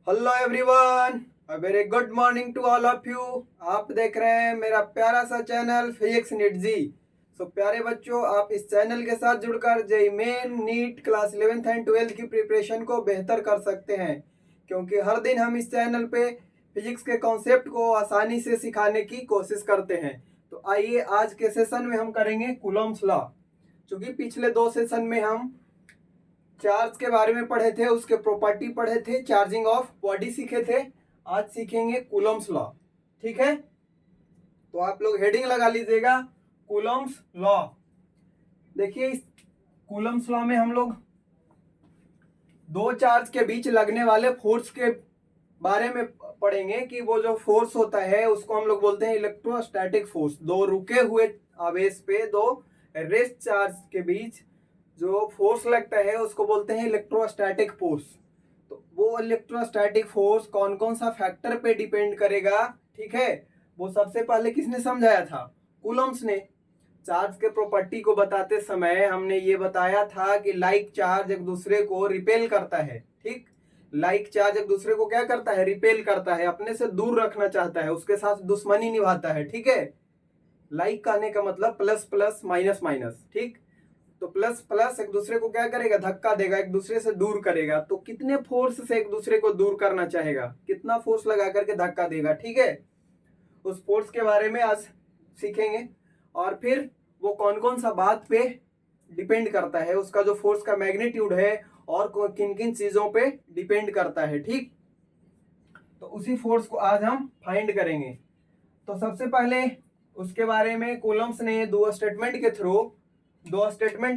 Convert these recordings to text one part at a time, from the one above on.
Hello everyone, a very good morning to all of you. आप देख रहे हैं मेरा प्यारा सा channel physics NEET JEE. So प्यारे बच्चों, आप इस चैनल के साथ जुड़कर JEE Main NEET class 11th and 12th की प्रिपरेशन को बेहतर कर सकते हैं, क्योंकि हर दिन हम इस चैनल पे फिजिक्स के कॉन्सेप्ट को आसानी से सिखाने की कोशिश करते हैं। तो आइए आज के सेशन में हम करेंगे कूलॉम्स लॉ। क्योंकि पिछले दो सेशन में हम चार्ज के बारे में पढ़े थे, उसके प्रॉपर्टी पढ़े थे, चार्जिंग ऑफ बॉडी सीखे थे। आज सीखेंगे कूलॉम्स लॉ। ठीक है, तो आप लोग हेडिंग लगा लीजिएगा कूलॉम्स लॉ। देखिए, इस कूलॉम्स लॉ में हम लोग दो चार्ज के बीच लगने वाले फोर्स के बारे में पढ़ेंगे कि वो जो फोर्स होता है उसको हम लोग बोलते हैं इलेक्ट्रोस्टैटिक फोर्स। दो रुके हुए आवेश पे दो रेस्ट चार्ज के बीच जो फोर्स लगता है उसको बोलते हैं इलेक्ट्रोस्टैटिक फोर्स। तो वो इलेक्ट्रोस्टैटिक फोर्स कौन कौन सा फैक्टर पे डिपेंड करेगा, ठीक है, वो सबसे पहले किसने समझाया था? कूलम्स ने। चार्ज के प्रॉपर्टी को बताते समय हमने ये बताया था कि लाइक चार्ज एक दूसरे को रिपेल करता है। ठीक, लाइक चार्ज एक दूसरे को क्या करता है? रिपेल करता है, अपने से दूर रखना चाहता है, उसके साथ दुश्मनी निभाता है। ठीक है, लाइक कहने का मतलब प्लस प्लस माइनस माइनस। ठीक, तो प्लस प्लस एक दूसरे को क्या करेगा? धक्का देगा, एक दूसरे से दूर करेगा। तो कितने फोर्स से एक दूसरे को दूर करना चाहेगा, कितना फोर्स लगा करके धक्का देगा। ठीक है, उस फोर्स के बारे में आज सीखेंगे। और फिर वो कौन कौन सा बात पे डिपेंड करता है, उसका जो फोर्स का मैग्नीट्यूड है और किन किन चीजों पे डिपेंड करता है। ठीक, तो उसी फोर्स को आज हम फाइंड करेंगे। तो सबसे पहले उसके बारे में कूलम्स ने दो स्टेटमेंट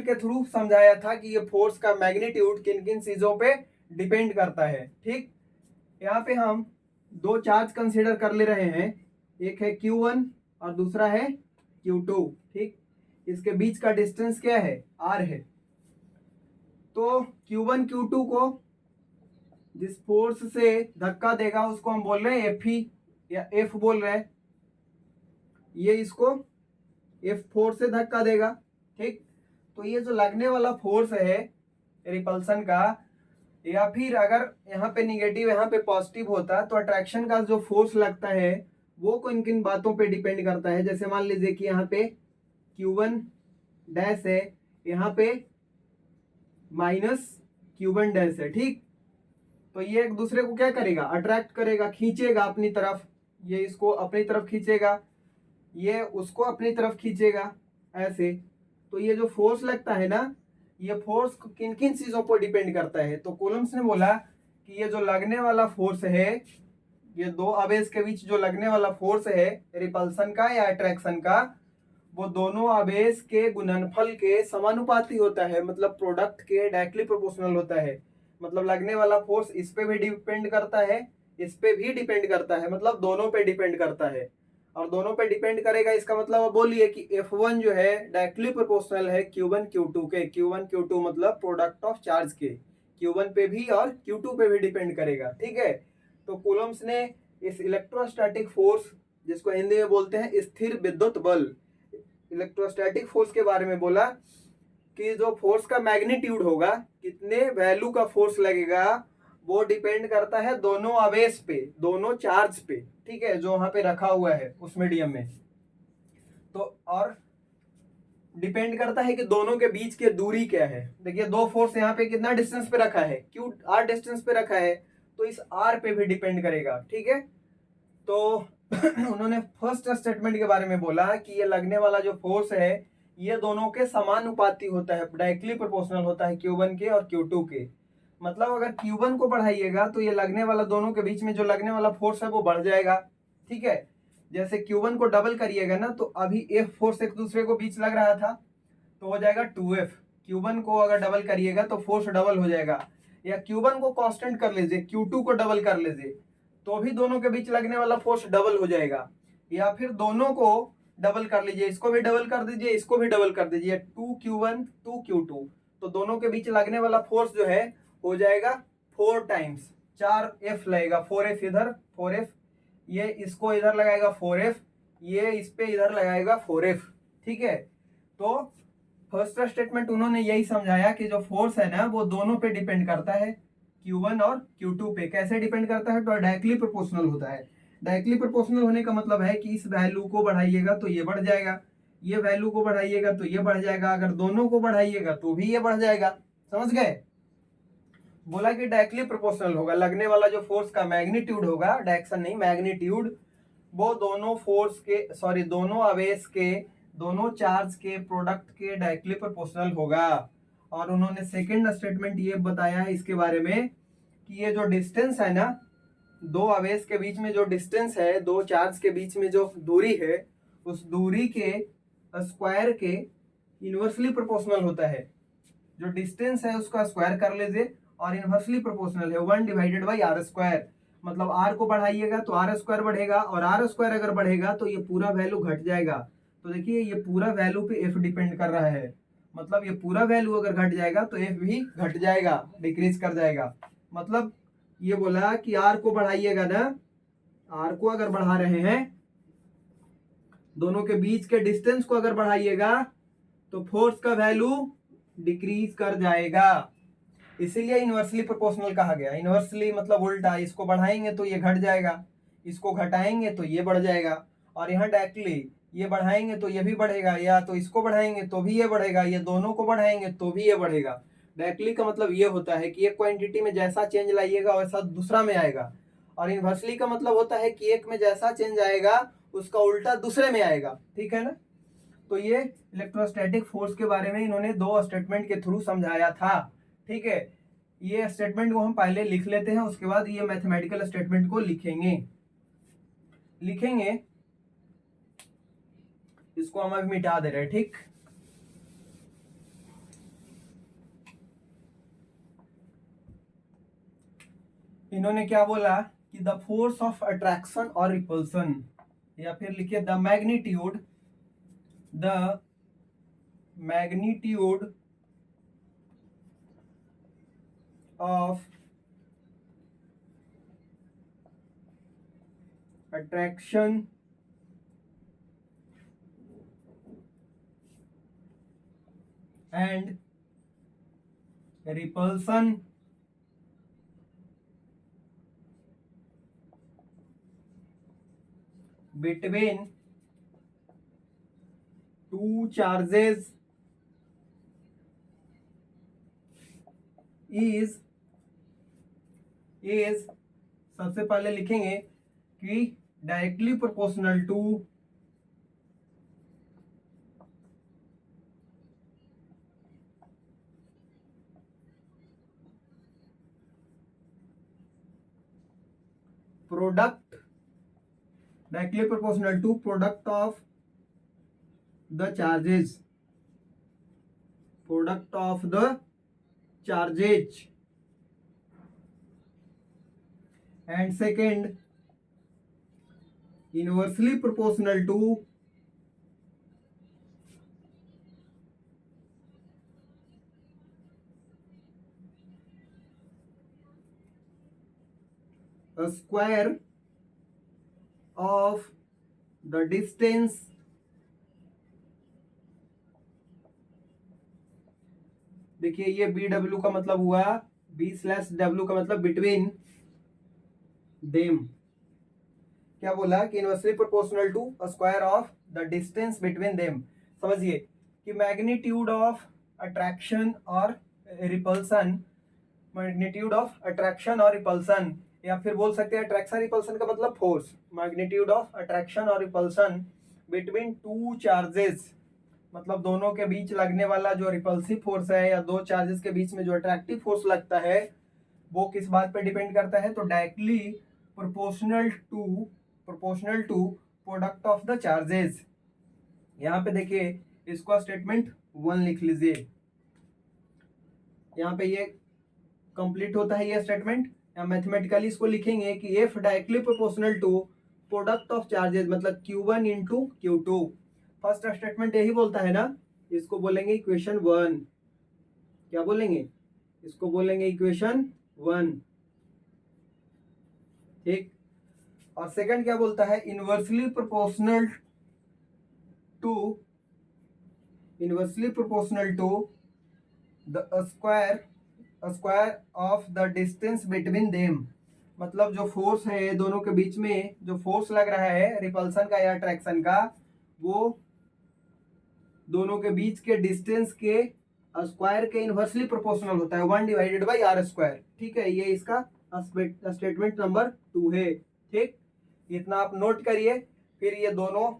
के थ्रू समझाया था कि ये फोर्स का मैग्नीट्यूड किन किन चीजों पे डिपेंड करता है। ठीक, यहाँ पे हम दो चार्ज कंसीडर कर ले रहे हैं, एक है Q1 और दूसरा है Q2। ठीक, इसके बीच का डिस्टेंस क्या है? R है। तो Q1 Q2 को जिस फोर्स से धक्का देगा उसको हम बोल रहे हैं F या F बोल रहे हैं। ये इसको F फोर्स से धक्का देगा। ठीक, तो ये जो लगने वाला फोर्स है रिपल्सन का, या फिर अगर यहाँ पे निगेटिव यहाँ पे पॉजिटिव होता तो अट्रैक्शन का जो फोर्स लगता है वो किन किन बातों पे डिपेंड करता है। जैसे मान लीजिए कि यहाँ पे Q1 डैश है, यहाँ पे माइनस Q1 डैश है। ठीक, तो ये एक दूसरे को क्या करेगा? अट्रैक्ट करेगा, खींचेगा अपनी तरफ। ये इसको अपनी तरफ खींचेगा, ये उसको अपनी तरफ खींचेगा, ऐसे। तो ये जो फोर्स लगता है ना, ये फोर्स किन किन चीजों पर डिपेंड करता है? तो कूलम्स ने बोला कि ये जो लगने वाला फोर्स है, ये दो आवेश के बीच जो लगने वाला फोर्स है रिपल्सन का या अट्रैक्शन का, वो दोनों आवेश के गुणनफल के समानुपाती होता है, मतलब प्रोडक्ट के डायरेक्टली प्रोपोर्शनल होता है। मतलब लगने वाला फोर्स इस पे भी डिपेंड करता है, इस पे भी डिपेंड करता है, मतलब दोनों पे डिपेंड करता है। और दोनों पे डिपेंड करेगा, इसका मतलब अब बोलिए कि F1 जो है डायरेक्टली प्रोपोर्शनल है Q1 Q2 के। Q1 Q2 मतलब प्रोडक्ट ऑफ चार्ज के, Q1 पे भी और Q2 पे भी डिपेंड करेगा। ठीक है, तो कूलम्स ने इस इलेक्ट्रोस्टैटिक फोर्स, जिसको हिंदी में बोलते हैं स्थिर विद्युत बल, इलेक्ट्रोस्टैटिक फोर्स के बारे में बोला कि जो फोर्स का मैग्नीट्यूड होगा, कितने वैल्यू का फोर्स लगेगा, वो डिपेंड करता है दोनों आवेश पे, दोनों चार्ज पे। ठीक है, जो वहां पे रखा हुआ है उस मीडियम में। तो और डिपेंड करता है कि दोनों के बीच की दूरी क्या है। देखिए, दो फोर्स यहाँ पे कितना डिस्टेंस पे रखा है? R डिस्टेंस पे रखा है, तो इस R पे भी डिपेंड करेगा। ठीक है, तो उन्होंने फर्स्ट स्टेटमेंट के बारे में बोला कि ये लगने वाला जो फोर्स है ये दोनों के समानुपाती होता है, डायरेक्टली प्रोपोर्शनल होता है Q1 के और Q2 के। मतलब अगर Q1 को बढ़ाइएगा तो ये लगने वाला, दोनों के बीच में जो लगने वाला फोर्स है वो बढ़ जाएगा। ठीक है, जैसे Q1 को डबल करिएगा ना, तो अभी F फोर्स एक दूसरे को बीच लग रहा था तो हो जाएगा 2F। Q1 को अगर डबल करिएगा तो फोर्स डबल हो जाएगा। या Q1 को कांस्टेंट कर लीजिए, Q2 को डबल कर लीजिए, तो भी दोनों के बीच लगने वाला फोर्स डबल हो जाएगा। या फिर दोनों को डबल कर लीजिए, इसको भी डबल कर दीजिए, इसको भी डबल कर दीजिए, 2Q1 2Q2, तो दोनों के बीच लगने वाला फोर्स जो है हो जाएगा 4 टाइम्स, 4F लगेगा। 4F इधर, 4F, ये इसको इधर लगाएगा 4F, ये इस पे इधर लगाएगा 4F। ठीक है, तो फर्स्ट स्टेटमेंट उन्होंने यही समझाया कि जो फोर्स है ना वो दोनों पे डिपेंड करता है। Q1 और Q2 पे। कैसे डिपेंड करता है? तो डायरेक्टली प्रोपोर्शनल होता है। डायरेक्टली प्रोपोर्शनल होने का मतलब है कि इस वैल्यू को बढ़ाइएगा तो ये बढ़ जाएगा, ये वैल्यू को बढ़ाइएगा तो ये बढ़ जाएगा, अगर दोनों को बढ़ाइएगा तो भी ये बढ़ जाएगा। समझ गए? बोला कि डायरेक्टली प्रोपोर्शनल होगा, लगने वाला जो फोर्स का मैग्नीट्यूड होगा, डायरेक्शन नहीं मैग्नीट्यूड, वो दोनों फोर्स के सॉरी दोनों आवेश के, दोनों चार्ज के प्रोडक्ट के डायरेक्टली प्रोपोर्शनल होगा। और उन्होंने सेकंड स्टेटमेंट ये बताया है इसके बारे में कि ये जो डिस्टेंस है ना, दो आवेश के बीच में जो डिस्टेंस है, दो चार्ज के बीच में जो दूरी है, उस दूरी के स्क्वायर के इनवर्सली प्रोपोर्शनल होता है। जो डिस्टेंस है उसका स्क्वायर कर लीजिए और इनवर्सली प्रोपोर्शनल है 1/r²। मतलब r को बढ़ाइएगा तो r² बढ़ेगा, और r² अगर बढ़ेगा तो ये पूरा वैल्यू घट जाएगा। तो देखिए ये पूरा वैल्यू पे f डिपेंड कर रहा है, मतलब ये पूरा वैल्यू अगर घट जाएगा तो f भी घट जाएगा, डिक्रीज कर जाएगा। मतलब ये बोला कि r को बढ़ाइएगा ना, r को अगर बढ़ा रहे हैं, दोनों के बीच के डिस्टेंस को अगर बढ़ाइएगा तो फोर्स का वैल्यू डिक्रीज कर जाएगा। इसीलिए इनवर्सली प्रोपोर्शनल कहा गया। इनवर्सली मतलब उल्टा, इसको बढ़ाएंगे तो ये घट जाएगा, इसको घटाएंगे तो ये बढ़ जाएगा, और यहाँ डायरेक्टली ये बढ़ाएंगे तो ये भी बढ़ेगा, या तो इसको बढ़ाएंगे तो भी ये बढ़ेगा, ये दोनों को बढ़ाएंगे तो भी ये बढ़ेगा। डायरेक्टली का मतलब ये होता है कि एक क्वांटिटी में जैसा चेंज लाइएगा वैसा दूसरा में आएगा, और इनवर्सली का मतलब होता है कि एक में जैसा चेंज आएगा उसका उल्टा दूसरे में आएगा। ठीक है ना? तो ये इलेक्ट्रोस्टैटिक फोर्स के बारे में इन्होंने दो स्टेटमेंट के थ्रू समझाया था। ठीक है, ये स्टेटमेंट को हम पहले लिख लेते हैं, उसके बाद ये मैथमेटिकल स्टेटमेंट को लिखेंगे। इसको हम अभी मिटा दे रहे हैं। ठीक, इन्होंने क्या बोला कि द फोर्स ऑफ अट्रैक्शन और रिपल्सन, या फिर लिखिए the magnitude of attraction and repulsion between two charges is सबसे पहले लिखेंगे कि directly proportional to product, directly proportional to product of the charges, and second inversely proportional to a square of the distance देखिए ये BW का मतलब हुआ, B/W का मतलब बिटवीन देम। क्या बोला कि inversely proportional to a square of the distance between them. समझिए कि मैग्नीट्यूड ऑफ अट्रैक्शन और रिपल्सन, या फिर बोल सकते हैं अट्रैक्शन रिपल्सन का मतलब फोर्स, मैग्नीट्यूड ऑफ अट्रैक्शन और रिपल्सन बिटवीन टू चार्जेस, मतलब दोनों के बीच लगने वाला जो रिपल्सिव फोर्स है, या दो चार्जेस के बीच में जो अट्रैक्टिव फोर्स लगता है, वो किस बात पे डिपेंड करता है? तो directly proportional to product of the charges. यहाँ पे देखिए इसको स्टेटमेंट 1 लिख लीजिए, यहाँ पे ये कंप्लीट होता है ये स्टेटमेंट। या मैथमेटिकली इसको लिखेंगे कि F directly proportional to product of charges, मतलब Q1 into Q2। First statement यही बोलता है ना, इसको बोलेंगे इक्वेशन 1। क्या बोलेंगे? इसको बोलेंगे इक्वेशन 1। ठीक, और सेकंड क्या बोलता है? Inversely proportional to the square square of the distance between them, मतलब जो फोर्स है दोनों के बीच में, जो फोर्स लग रहा है रिपल्सन का या अट्रैक्शन का, वो दोनों के बीच के डिस्टेंस के स्क्वायर के इनवर्सली प्रोपोर्शनल होता है, 1/r²। ठीक है, ये इसका स्टेटमेंट नंबर 2 है। ठीक, इतना आप नोट करिए, फिर ये दोनों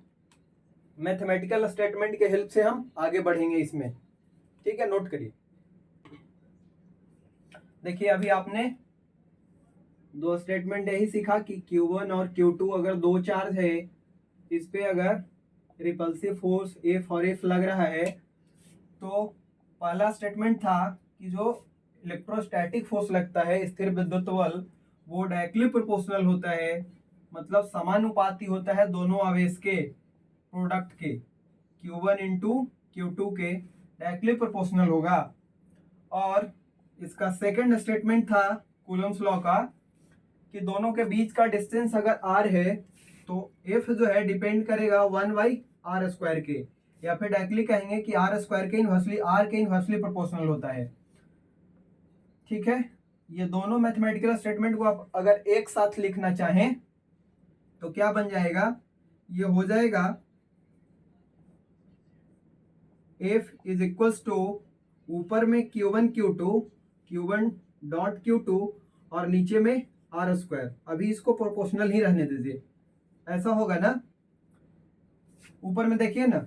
मैथमेटिकल स्टेटमेंट के हेल्प से हम आगे बढ़ेंगे इसमें। ठीक है, नोट करिए। देखिए अभी आपने दो स्टेटमेंट यही सीखा कि Q1 और Q2 अगर दो चार्ज है, इस पे अगर रिपल्सिव फोर्स F और F लग रहा है, तो पहला स्टेटमेंट था कि जो इलेक्ट्रोस्टैटिक फोर्स लगता है स्थिर विद्युत बल, वो डायरेक्टली प्रोपोर्शनल होता है, मतलब समानुपाती होता है दोनों आवेश के प्रोडक्ट के, Q1 इंटू Q2 के डायरेक्टली प्रोपोर्शनल होगा। और इसका सेकंड स्टेटमेंट था कूलम्स लॉ का कि दोनों के बीच का डिस्टेंस अगर r है तो F जो है डिपेंड करेगा 1/r² के, या फिर डायरेक्टली कहेंगे कि r² के इनवर्सली, r के इनवर्सली प्रोपोर्शनल होता है। ठीक है, ये दोनों मैथमेटिकल स्टेटमेंट को आप अगर एक साथ लिखना चाहें तो क्या बन जाएगा, ये हो जाएगा F इज इक्वल्स टू ऊपर में Q1 डॉट Q2 और नीचे में r²। अभी इसको प्रोपोर्शनल ही रहने दीजिए, ऐसा होगा ना। ऊपर में देखिए ना,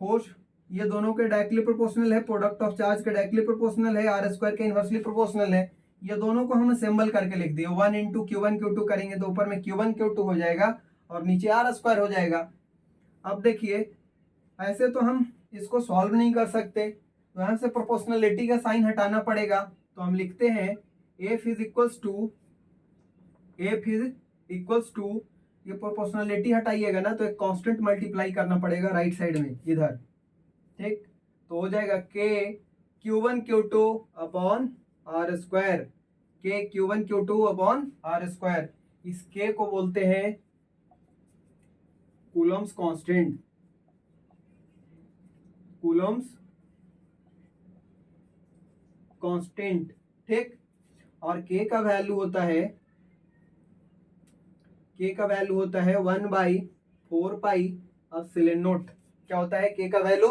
फोर्स ये दोनों के डायरेक्टली प्रोपोर्शनल है, प्रोडक्ट ऑफ चार्ज के डायरेक्टली प्रोपोर्शनल है, r² के इनवर्सली प्रोपोर्शनल है। ये दोनों को हम असेंबल करके लिख दिए, 1 इंटू Q1 Q2 करेंगे तो ऊपर में Q1 Q2 हो जाएगा और नीचे r² हो जाएगा। अब देखिए ऐसे तो हम इसको सॉल्व नहीं कर सकते, तो यहाँ से प्रोपोर्शनलिटी का साइन हटाना पड़ेगा। तो हम लिखते हैं F इज इक्वल्स टू, ये प्रोपोर्शनलिटी हटाइएगा ना तो एक कांस्टेंट मल्टीप्लाई करना पड़ेगा राइट साइड में इधर। ठीक, तो हो जाएगा K Q1 Q2 upon r², K Q1 Q2 upon r²। इस K को बोलते हैं कूलम्स कांस्टेंट, कूलम्स कांस्टेंट। ठीक, और K का वैल्यू होता है, K का वैल्यू होता है 1/4πε0। क्या होता है K का वैल्यू?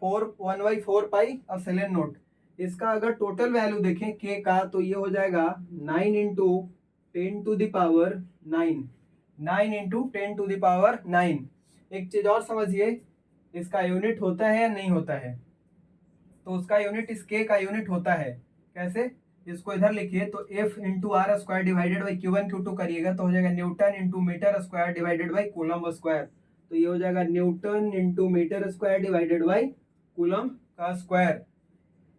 1/4πε0। इसका अगर टोटल वैल्यू देखें K का तो ये हो जाएगा 9 इंटू 10⁹9। एक चीज और समझिए, इसका यूनिट होता है या नहीं होता है? तो उसका यूनिट इस K का यूनिट होता है। कैसे? इसको इधर लिखिए तो F into r² divided by Q1 Q2 करिएगा तो हो जाएगा newton into metre square divided by coulomb square. तो ये हो जाएगा newton into metre square divided by coulomb का स्क्वायर।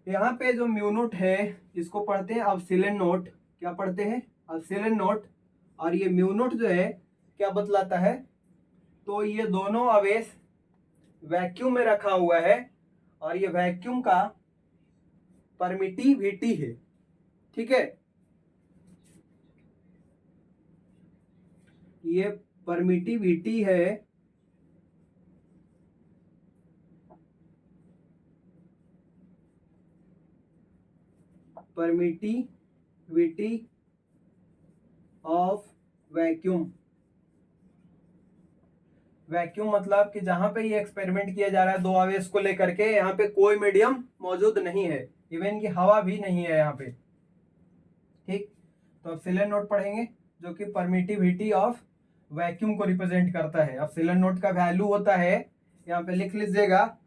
यहाँ पे जो म्यू नोट है इसको पढ़ते हैं एप्सिलॉन नोट। क्या पढ़ते हैं? Epsilon note. और ये म्यू नोट जो है क्या बतलाता है? तो ये दोनों आवेश वैक्यूम में रखा हुआ है और ये वैक्यूम का परमिटिविटी है। ठीक है, ये परमिटिविटी है, परमिटिविटी ऑफ वैक्यूम। वैक्यूम मतलब कि जहां पे ये एक्सपेरिमेंट किया जा रहा है दो आवेश को लेकर के, यहाँ पे कोई मीडियम मौजूद नहीं है, इवन की हवा भी नहीं है यहाँ पे। ठीक, तो एप्सिलॉन नोट पढ़ेंगे जो कि परमिटिविटी ऑफ वैक्यूम को रिप्रेजेंट करता है। एप्सिलॉन नोट का वैल्यू होता है, यहाँ पे लिख लीजिएगा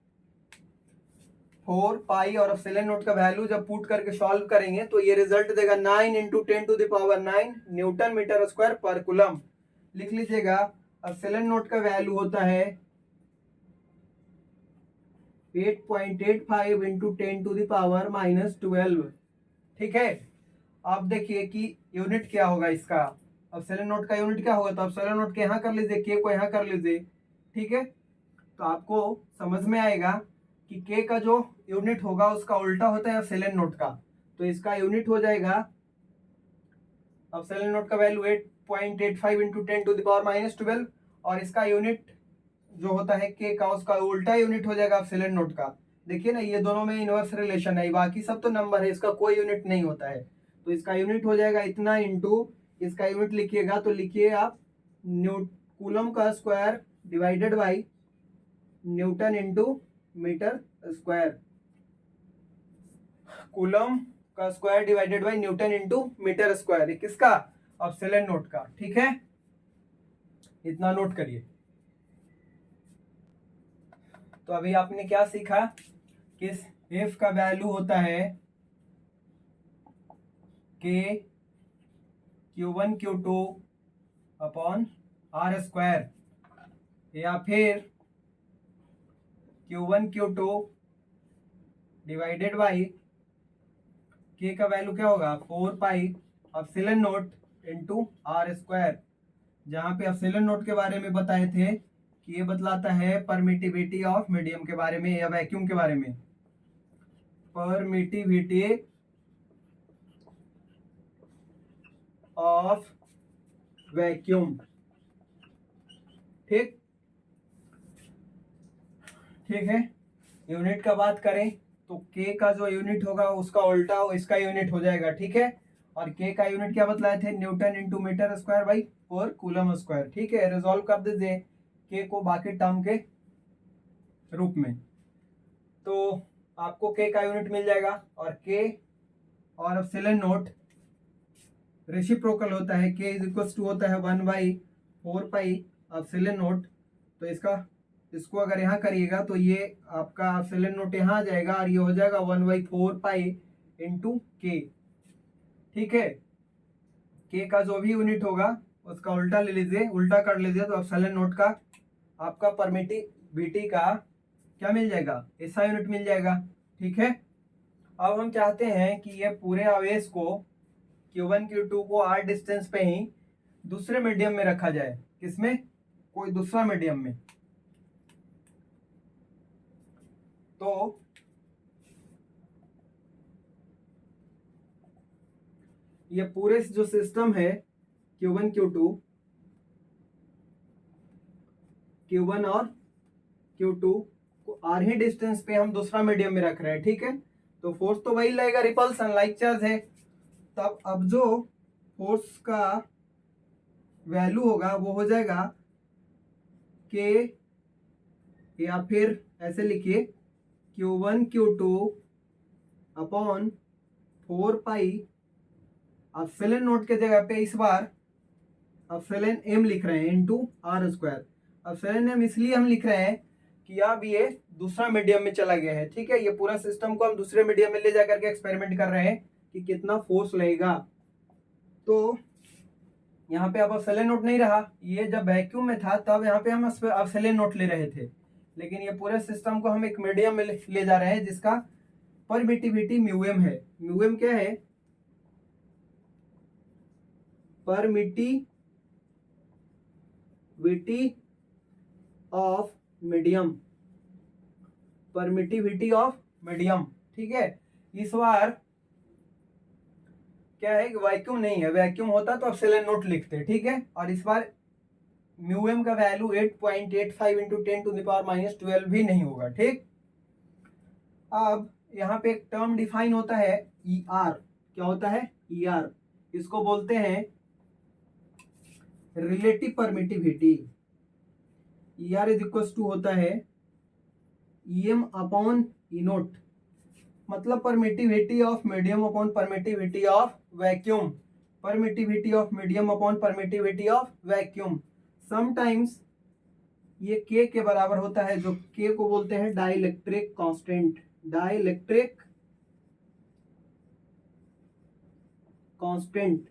4π, और एप्सिलॉन नोट का वैल्यू जब पुट करके सॉल्व करेंगे तो ये रिजल्ट देगा 9 इंटू 10⁹9 न्यूटन मीटर स्क्वायर पर कूलम। लिख लीजिएगा एप्सिलॉन नोट का वैल्यू होता है 8.85 इंटू 10⁻⁻12। ठीक है, आप देखिए कि यूनिट क्या होगा इसका। एप्सिलॉन नोट का यूनिट क्या होगा? तो एप्सिलॉन नोट के यहाँ कर लीजिए, के को यहाँ कर लीजिए। ठीक है, तो आपको समझ में आएगा कि के का जो यूनिट होगा उसका उल्टा होता है एप्सिलॉन नोट का। तो इसका यूनिट हो जाएगा, एप्सिलॉन नोट का वैल्यू 8.85 इंटू 10⁻⁻12 और इसका यूनिट जो होता है के का, उसका उल्टा यूनिट हो जाएगा एप्सिलॉन नोट का, देखिए ना, ये दोनों में इनवर्स रिलेशन है, बाकी सब तो नंबर है, इसका कोई यूनिट नहीं होता है। तो इसका यूनिट हो जाएगा इतना इंटू, इसका यूनिट लिखिएगा तो लिखिए आप कूलम का square divided by newton into metre square. Coulomb का square divided by newton into metre square, किसका? एप्सिलॉन नोट का। ठीक है, इतना नोट करिए। तो अभी आपने क्या सीखा? किस एफ का वैल्यू होता है के Q1 Q2 upon are square, या फिर Q1 Q2 डिवाइडेड बाई के का वैल्यू क्या होगा? 4 pi epsilon naught into R square, जहां पे एप्सिलॉन नोट के बारे में बताए थे कि ये बतलाता है परमिटिविटी ऑफ मीडियम के बारे में या वैक्यूम के बारे में। Permittivity of vacuum. ठीक ठीक है। यूनिट का बात करें तो के का जो यूनिट होगा उसका उल्टा इसका यूनिट हो जाएगा। ठीक है, और के का यूनिट क्या बतलाए थे? Newton into metre square by 4 coulomb square. ठीक है, रिजॉल्व कर दीजिए के को बाकी टर्म के रूप में, तो आपको के का यूनिट मिल जाएगा, और के और एप्सिलॉन नोट रेसिप्रोकल होता है, के इज इक्वल टू होता है 1/4 पाई एप्सिलॉन नोट। तो इसको अगर यहाँ करिएगा तो ये आपका एप्सिलॉन नोट यहाँ आ जाएगा, और ये हो जाएगा 1/4 पाई इंटू के। ठीक है, के का जो भी यूनिट होगा उसका उल्टा ले लीजिए, उल्टा कर लीजिए, तो एप्सिलॉन नोट का आपका परमिटिविटी का क्या मिल जाएगा? ऐसा यूनिट मिल जाएगा। ठीक है, अब हम चाहते हैं कि ये पूरे आवेश को Q1 Q2 को r डिस्टेंस पे ही दूसरे मीडियम में रखा जाए। किसमें? कोई दूसरा मीडियम में। तो ये पूरे जो सिस्टम है Q1 Q2, Q1 और Q2 को r ही डिस्टेंस पे हम दूसरा मीडियम में रख रहे हैं। ठीक है, तो फोर्स तो वही लगेगा, रिपल्सन लाइक चार्ज है। तब अब जो फोर्स का वैल्यू होगा वो हो जाएगा के, या फिर ऐसे लिखिए Q1 Q2 upon 4 pi epsilon note के जगह पे इस बार एप्सिलॉन m लिख रहे हैं into R square. Epsilon m इसलिए हम लिख रहे हैं कि अब ये दूसरा मीडियम में चला गया है। ठीक है, ये पूरा सिस्टम को हम दूसरे मीडियम में ले जाकर के एक्सपेरिमेंट कर रहे हैं कि कितना फोर्स लगेगा। तो यहाँ पे अब एप्सिलॉन नोट नहीं रहा, ये जब वैक्यूम में था तब यहाँ पे हम एप्सिलॉन नोट ले रहे थे, लेकिन ये पूरे सिस्टम को हम एक मीडियम में ले जा रहे हैं जिसका परमिटिविटी म्यूएम है। म्यूएम क्या है? Permittivity of medium, permittivity of medium. ठीक है, इस बार क्या है कि वैक्यूम नहीं है, वैक्यूम होता तो एप्सिलॉन नोट लिखते। ठीक है, और इस बार म्यूएम का वैल्यू 8.85 इंटू 10⁻⁻12 भी नहीं होगा। ठीक, अब यहाँ पे एक टर्म डिफाइन होता है ER। क्या होता है? ER, इसको बोलते हैं relative permittivity. ER is equal to होता है EM अपॉन E नोट, मतलब permittivity of medium upon permittivity of vacuum, permittivity of medium upon permittivity of vacuum. Sometimes ये K के बराबर होता है, जो K को बोलते हैं डाइलेक्ट्रिक कांस्टेंट, डाइलेक्ट्रिक कांस्टेंट।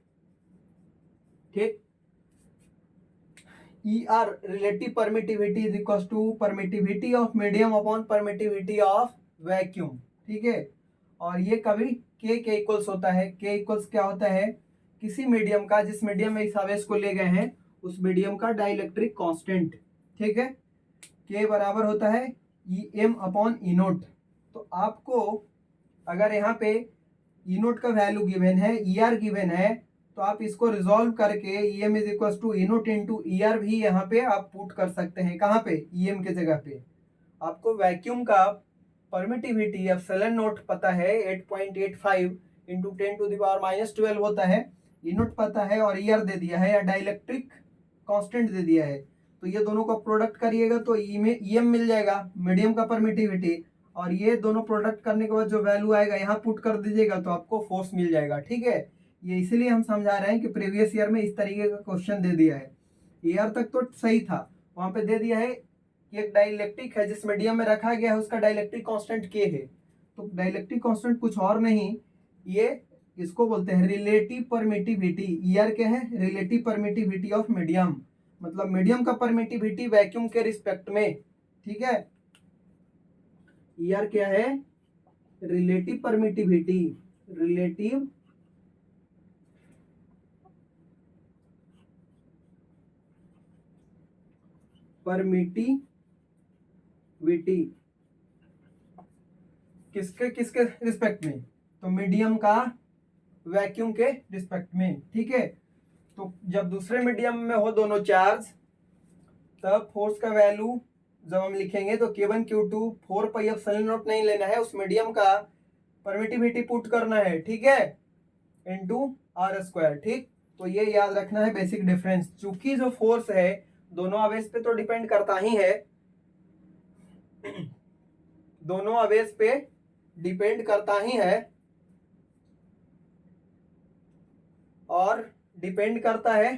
ठीक, ER relative permittivity is equal to permittivity of medium upon permittivity of vacuum. ठीक है, और ये कभी K के इक्वल्स होता है। K इक्वल्स क्या होता है? किसी मीडियम का, जिस मीडियम में इस आवेश को ले गए हैं उस मीडियम का डाइलेक्ट्रिक कांस्टेंट। ठीक है, K बराबर होता है EM अपॉन E नोट। तो आपको अगर यहाँ पे E नोट का वैल्यू गिवन है, ER गिवन है, तो आप इसको रिजॉल्व करके EM is equal to E naught into ER भी यहाँ पे आप पुट कर सकते हैं। कहाँ पे? EM के जगह पे। आपको वैक्यूम का परमिटिविटी एप्सिलॉन नॉट पता है 8.85 इंटू 10⁻⁻12 होता है, ई नॉट पता है और ईआर दे दिया है या डाइलेक्ट्रिक कांस्टेंट दे दिया है। तो ये दोनों का प्रोडक्ट करिएगा तो ई में ईएम मिल जाएगा, मीडियम का परमिटिविटी, और ये दोनों प्रोडक्ट करने के बाद जो वैल्यू आएगा यहाँ पुट कर दीजिएगा तो आपको फोर्स मिल जाएगा। ठीक है, ये इसीलिए हम समझा रहे हैं कि प्रीवियस ईयर में इस तरीके का क्वेश्चन दे दिया है। ईयर तक तो सही था, वहां पे दे दिया है कि एक डाइलेक्ट्रिक है जिस मीडियम में रखा गया है उसका डाइलेक्ट्रिक कांस्टेंट के है। तो डाइलेक्ट्रिक कांस्टेंट कुछ और नहीं, ये इसको बोलते हैं रिलेटिव परमिटिविटी। ईआर क्या है? रिलेटिव परमिटिविटी ऑफ मीडियम, मतलब मीडियम का परमिटिविटी वैक्यूम के रिस्पेक्ट में। ठीक है, ईआर क्या है? रिलेटिव परमिटिविटी, रिलेटिव परमिटिविटी किसके किसके रिस्पेक्ट में? तो मीडियम का वैक्यूम के रिस्पेक्ट में। ठीक है, तो जब दूसरे मीडियम में हो दोनों चार्ज, तब फोर्स का वैल्यू जब हम लिखेंगे तो K1 Q2 4 pi epsilon not नहीं लेना है, उस मीडियम का परमिटिविटी पुट करना है। ठीक है, इनटू आर स्क्वायर। ठीक, तो ये याद रखना है बेसिक डिफरेंस। चूंकि जो फोर्स है दोनों आवेश पे तो डिपेंड करता ही है, दोनों आवेश पे डिपेंड करता ही है और डिपेंड करता है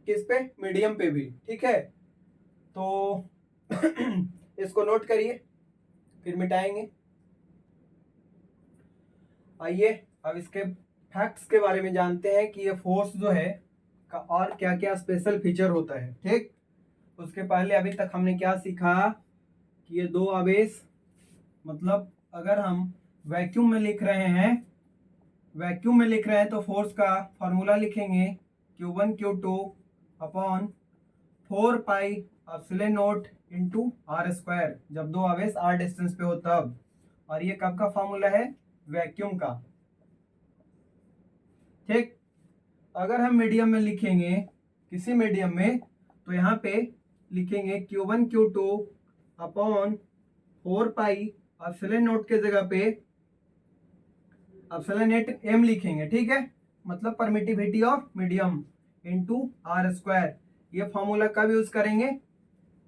किस पे? मीडियम पे भी। ठीक है, तो इसको नोट करिए फिर मिटाएंगे। आइए अब इसके फैक्ट्स के बारे में जानते हैं कि ये फोर्स जो है का और क्या क्या स्पेशल फीचर होता है। ठीक, उसके पहले अभी तक हमने क्या सीखा कि ये दो आवेश, मतलब अगर हम वैक्यूम में लिख रहे हैं तो फोर्स का फॉर्मूला लिखेंगे Q1 Q2 upon 4 pi epsilon naught into R square, जब दो आवेश आर डिस्टेंस पे हो तब। और ये कब का फॉर्मूला है? वैक्यूम का। ठीक, अगर हम मीडियम में लिखेंगे किसी मीडियम में तो यहाँ पे लिखेंगे Q1 Q2 upon 4 pi epsilon not के जगह पे एप्सिलॉन नॉट m लिखेंगे। ठीक है, मतलब permittivity of medium into R square. ये फॉर्मूला कब यूज करेंगे?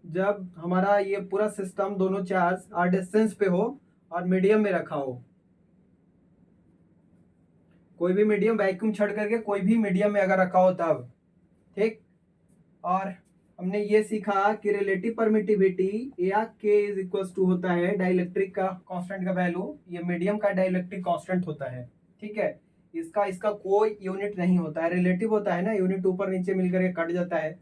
जब हमारा ये पूरा सिस्टम दोनों चार्ज आर डिस्टेंस पे हो और मीडियम में रखा हो। कोई भी मीडियम, वैक्यूम छोड़ करके कोई भी मीडियम में अगर रखा हो तब। ठीक, और हमने ये सीखा कि रिलेटिव परमिटिविटी या K इज इक्वल टू होता है डाइलेक्ट्रिक का कांस्टेंट का वैल्यू, ये मीडियम का डाइलेक्ट्रिक कांस्टेंट होता है। ठीक है, इसका कोई यूनिट नहीं होता है, रिलेटिव होता है ना, यूनिट ऊपर नीचे मिलकर के कट जाता है।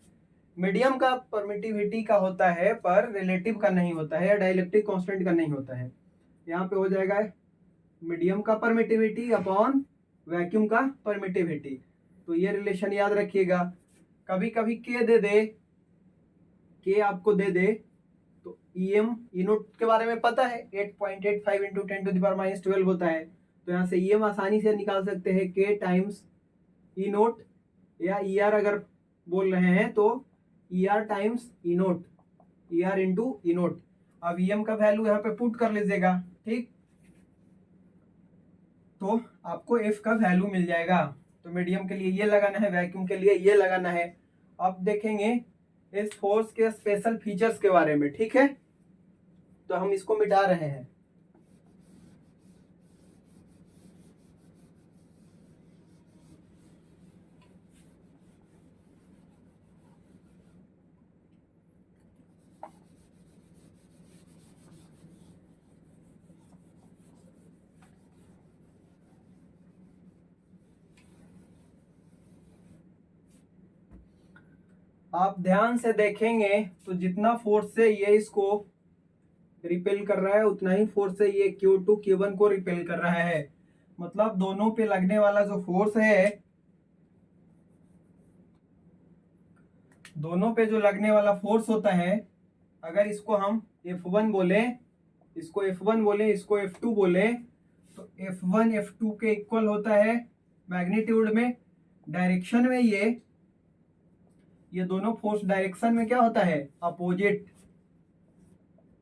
मीडियम का परमिटिविटी का होता है पर रिलेटिव का नहीं होता है या डाइलेक्ट्रिक कांस्टेंट का नहीं होता है। यहाँ पे हो जाएगा मीडियम का परमिटिविटी अपॉन वैक्यूम का परमिटिविटी। तो ये रिलेशन याद रखिएगा। कभी कभी के आपको दे दे तो ईएम ई नोट के बारे में पता है 8.85 इंटू 10⁻⁻12 होता है, तो यहाँ से ईएम आसानी से निकाल सकते हैं के टाइम्स ई नोट, या ई आर अगर बोल रहे हैं तो ई आर टाइम्स ई नोट, ई आर इंटू ई नोट। अब ईएम का वैल्यू यहाँ पे पुट कर लीजिएगा। ठीक, तो आपको एफ का वैल्यू मिल जाएगा। तो मीडियम के लिए ये लगाना है, वैक्यूम के लिए ये लगाना है। अब देखेंगे इस फोर्स के स्पेशल फीचर्स के बारे में। ठीक है, तो हम इसको मिटा रहे हैं। आप ध्यान से देखेंगे तो जितना फोर्स से ये इसको रिपेल कर रहा है उतना ही फोर्स से ये Q2 Q1 को रिपेल कर रहा है। मतलब दोनों पे लगने वाला जो फोर्स है, दोनों पे जो लगने वाला फोर्स होता है, अगर इसको हम F1 बोले, इसको F1 बोले, इसको F2 बोले, तो F1 F2 के इक्वल होता है मैग्नीट्यूड में। डायरेक्शन में ये दोनों फोर्स डायरेक्शन में क्या होता है? अपोजिट।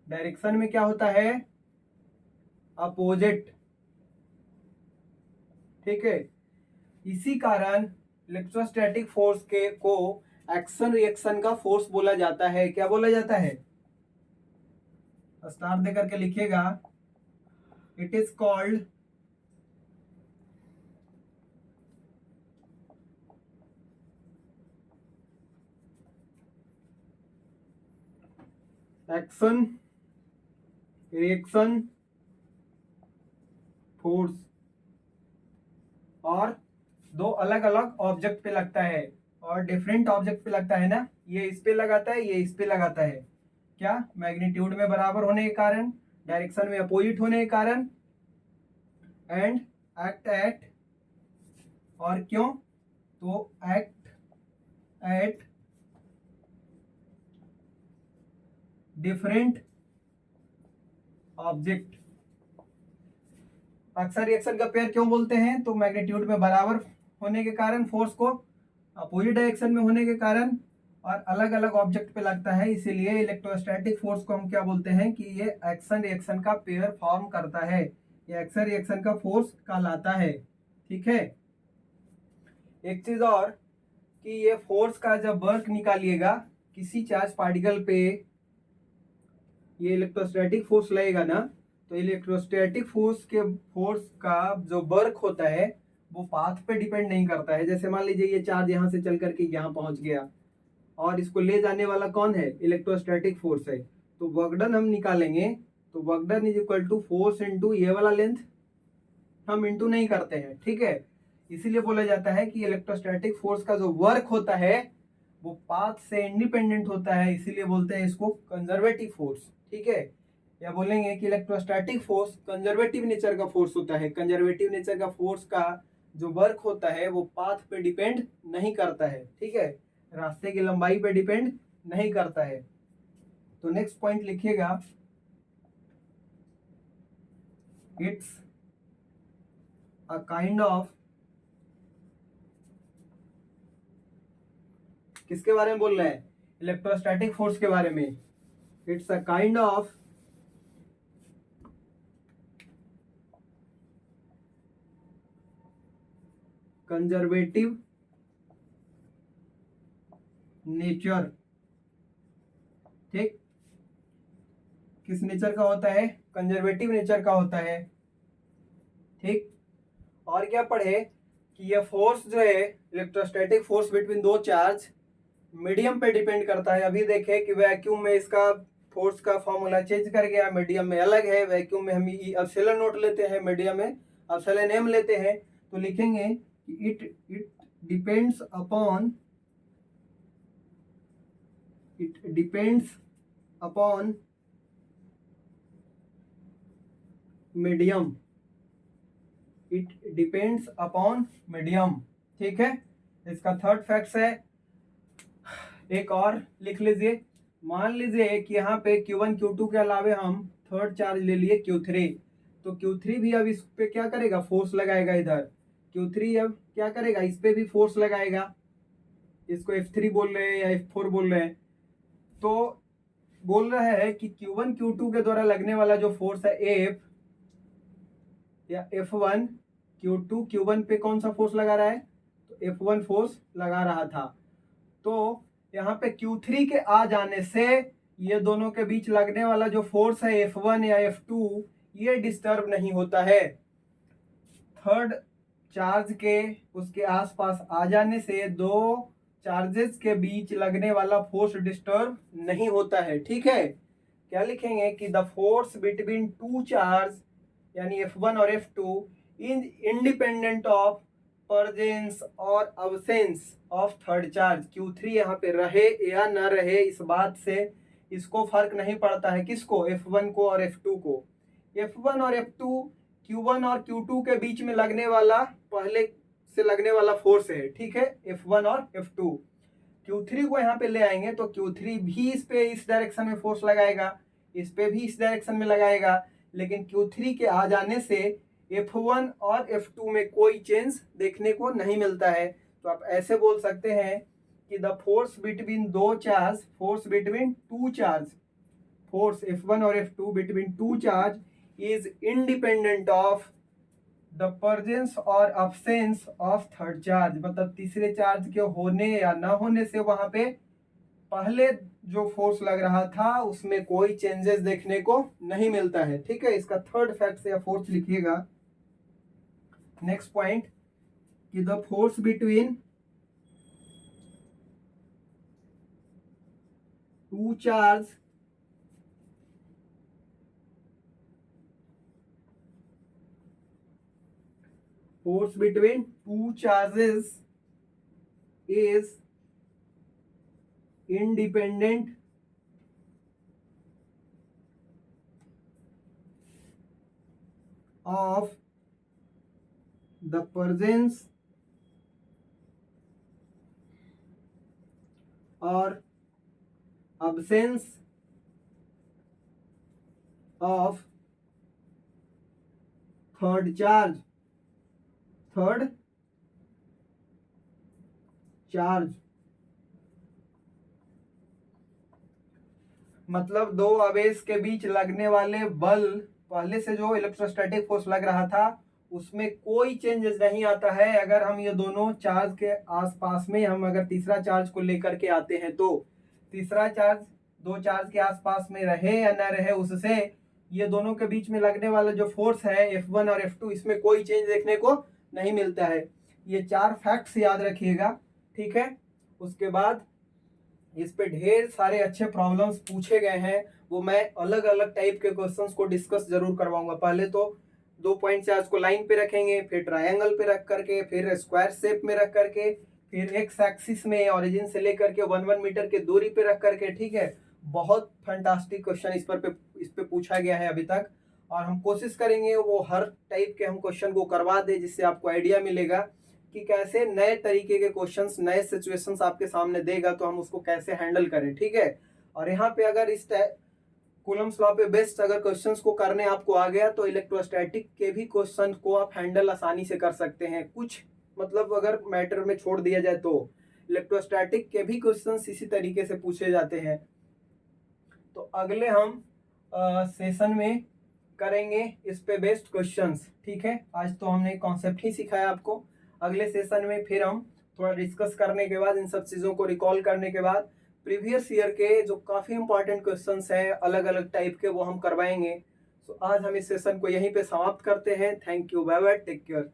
डायरेक्शन में क्या होता है, अपोजिट। ठीक है, इसी कारण इलेक्ट्रोस्टैटिक फोर्स के को एक्शन रिएक्शन का फोर्स बोला जाता है। क्या बोला जाता है, स्टार दे करके लिखिएगा, it is called action reaction force. और दो अलग अलग ऑब्जेक्ट पे लगता है और डिफरेंट ऑब्जेक्ट पे लगता है ना, ये इस पे लगाता है, ये इस पे लगाता है। क्या, मैग्नीट्यूड में बराबर होने के कारण, डायरेक्शन में अपोजिट होने के कारण, एंड एक्ट एट, और क्यों, तो एक्ट एट डिफरेंट ऑब्जेक्ट। अक्सर रिएक्शन का पेयर क्यों बोलते हैं, तो मैग्नीट्यूड में बराबर होने के कारण, फोर्स को अपोजिट डायरेक्शन में होने के कारण, और अलग अलग ऑब्जेक्ट पे लगता है, इसीलिए इलेक्ट्रोस्टैटिक फोर्स को हम क्या बोलते हैं कि ये एक्शन रिएक्शन का पेयर फॉर्म करता है, ये एक्शन रिएक्शन का फोर्स कहलाता है। ठीक है, एक चीज और कि ये फोर्स का जब वर्क निकालिएगा किसी चार्ज पार्टिकल पे, ये इलेक्ट्रोस्टैटिक फोर्स लगेगा ना, तो इलेक्ट्रोस्टैटिक फोर्स का जो वर्क होता है वो पाथ पे डिपेंड नहीं करता है। जैसे मान लीजिए ये चार्ज यहाँ से चल करके यहाँ पहुंच गया और इसको ले जाने वाला कौन है, इलेक्ट्रोस्टैटिक फोर्स है। तो वर्क डन हम निकालेंगे, तो work done is equal to force into ये वाला लेंथ, हम इंटू नहीं करते हैं। ठीक है, इसीलिए बोला जाता है कि इलेक्ट्रोस्टैटिक फोर्स का जो वर्क होता है वो पाथ से इंडिपेंडेंट होता है, इसीलिए बोलते हैं इसको कंजर्वेटिव फोर्स। ठीक है, या बोलेंगे कि इलेक्ट्रोस्टैटिक फोर्स कंजर्वेटिव नेचर का फोर्स होता है। कंजर्वेटिव नेचर का फोर्स का जो वर्क होता है वो पाथ पे डिपेंड नहीं करता है। ठीक है, रास्ते की लंबाई पे डिपेंड नहीं करता है। तो नेक्स्ट पॉइंट लिखिएगा, इट्स अ काइंड ऑफ, किसके बारे में बोल रहे हैं, इलेक्ट्रोस्टैटिक फोर्स के बारे में। It's a kind of conservative nature. ठीक, किस नेचर का होता है, कंजर्वेटिव नेचर का होता है। ठीक, और क्या पढ़े कि ये फोर्स जो है इलेक्ट्रोस्टैटिक फोर्स बिटवीन दो चार्ज मीडियम पे डिपेंड करता है। अभी देखें कि वैक्यूम में इसका फोर्स का फॉर्मूला चेंज कर गया, मीडियम में अलग है। वैक्यूम में हम एप्सिलॉन नोट लेते हैं, मीडियम में एप्सिलॉन एम लेते हैं। तो लिखेंगे कि it depends upon medium, it depends upon medium. ठीक है, इसका थर्ड फैक्ट है, एक और लिख लीजिए। मान लीजिए कि यहाँ पे Q1 Q2 के अलावे हम थर्ड चार्ज ले लिए Q3, तो Q3 भी अब इस पे क्या करेगा, फोर्स लगाएगा। इधर Q3 अब क्या करेगा, इस पे भी फोर्स लगाएगा। इसको F3 बोल रहे हैं या F4 बोल रहे हैं। तो बोल रहा है कि Q1 Q2 के द्वारा लगने वाला जो फोर्स है F या F1, Q2 Q1 पे कौन सा फोर्स लगा रहा है, तो F1 फोर्स लगा रहा था। तो यहाँ पे Q3 के आ जाने से ये दोनों के बीच लगने वाला जो फोर्स है F1 या F2 ये डिस्टर्ब नहीं होता है। थर्ड चार्ज के उसके आसपास आ जाने से दो चार्जेस के बीच लगने वाला फोर्स डिस्टर्ब नहीं होता है। ठीक है, क्या लिखेंगे कि the force between two charge यानी F1 और F2 is independent of presence और absence of third charge. Q3 यहाँ पे रहे या न रहे इस बात से इसको फर्क नहीं पड़ता है, किसको, F1 को और F2 को। F1 और F2 Q1 और Q2 के बीच में लगने वाला पहले से लगने वाला फोर्स है। ठीक है, F1 और F2। Q3 को यहाँ पे ले आएंगे तो Q3 भी इस पे इस डायरेक्शन में फोर्स लगाएगा, इस पे भी इस डायरेक्शन में लगाएगा। लेकिन Q3 के आ जाने से F1 और F2 में कोई चेंज देखने को नहीं मिलता है। तो आप ऐसे बोल सकते हैं कि द फोर्स बिटवीन दो charge, force between two charge, force F1 और F2 between two charge is independent of the presence और अब्सेंस ऑफ थर्ड चार्ज, मतलब तीसरे चार्ज के होने या ना होने से वहां पे पहले जो फोर्स लग रहा था उसमें कोई चेंजेस देखने को नहीं मिलता है। ठीक है, इसका थर्ड फैक्ट या फोर्स लिखिएगा। नेक्स्ट पॉइंट कि the force between two charge force between two charges is independent of the presence or absence of third charge। मतलब दो आवेश के बीच लगने वाले बल, पहले से जो इलेक्ट्रोस्टैटिक फोर्स लग रहा था उसमें कोई चेंजेस नहीं आता है अगर हम ये दोनों चार्ज के आसपास में, हम अगर तीसरा चार्ज को लेकर के आते हैं तो तीसरा चार्ज दो चार्ज के आसपास में रहे या ना रहे, उससे ये दोनों के बीच में लगने वाला जो फोर्स है F1 और F2 इसमें कोई चेंज देखने को नहीं मिलता है। ये चार फैक्ट्स याद रखिएगा। ठीक है, उसके बाद इस पे ढेर सारे अच्छे प्रॉब्लम्स पूछे गए हैं, वो मैं अलग अलग टाइप के क्वेश्चंस को डिस्कस जरूर करवाऊंगा। पहले तो 2 पॉइंट चार्ज को लाइन पे रखेंगे, फिर ट्रायंगल पे रख करके, फिर स्क्वायर शेप में रख करके, फिर एक्स एक्सिस में ओरिजिन से लेकर के 1 मीटर की दूरी पे रख करके। ठीक है, बहुत फैंटास्टिक क्वेश्चन इस पे पूछा गया है अभी तक, और हम कोशिश करेंगे वो हर टाइप के हम क्वेश्चन को करवा दे, जिससे आपको आइडिया मिलेगा कि कैसे नए तरीके के क्वेश्चंस, नए सिचुएशंस आपके सामने देगा तो हम उसको कैसे हैंडल करें। ठीक है, और यहाँ पे अगर इस कूलम्स लॉ पे बेस्ड अगर क्वेश्चंस को करने आपको आ गया तो इलेक्ट्रोस्टैटिक के भी क्वेश्चन को आप हैंडल आसानी से कर सकते हैं। कुछ मतलब अगर मैटर में छोड़ दिया जाए तो इलेक्ट्रोस्टैटिक के भी क्वेश्चंस इसी तरीके से पूछे जाते हैं। तो अगले हम सेशन में करेंगे इस पे बेस्ड क्वेश्चंस। ठीक है, आज तो हमने कॉन्सेप्ट ही सिखाया आपको। अगले सेशन में फिर हम थोड़ा डिस्कस करने के बाद, इन सब चीज़ों को रिकॉल करने के बाद प्रीवियस ईयर के जो काफ़ी इंपॉर्टेंट क्वेश्चंस हैं अलग अलग टाइप के, वो हम करवाएंगे। तो आज हम इस सेशन को यहीं पे समाप्त करते हैं। Thank you, bye bye, take care.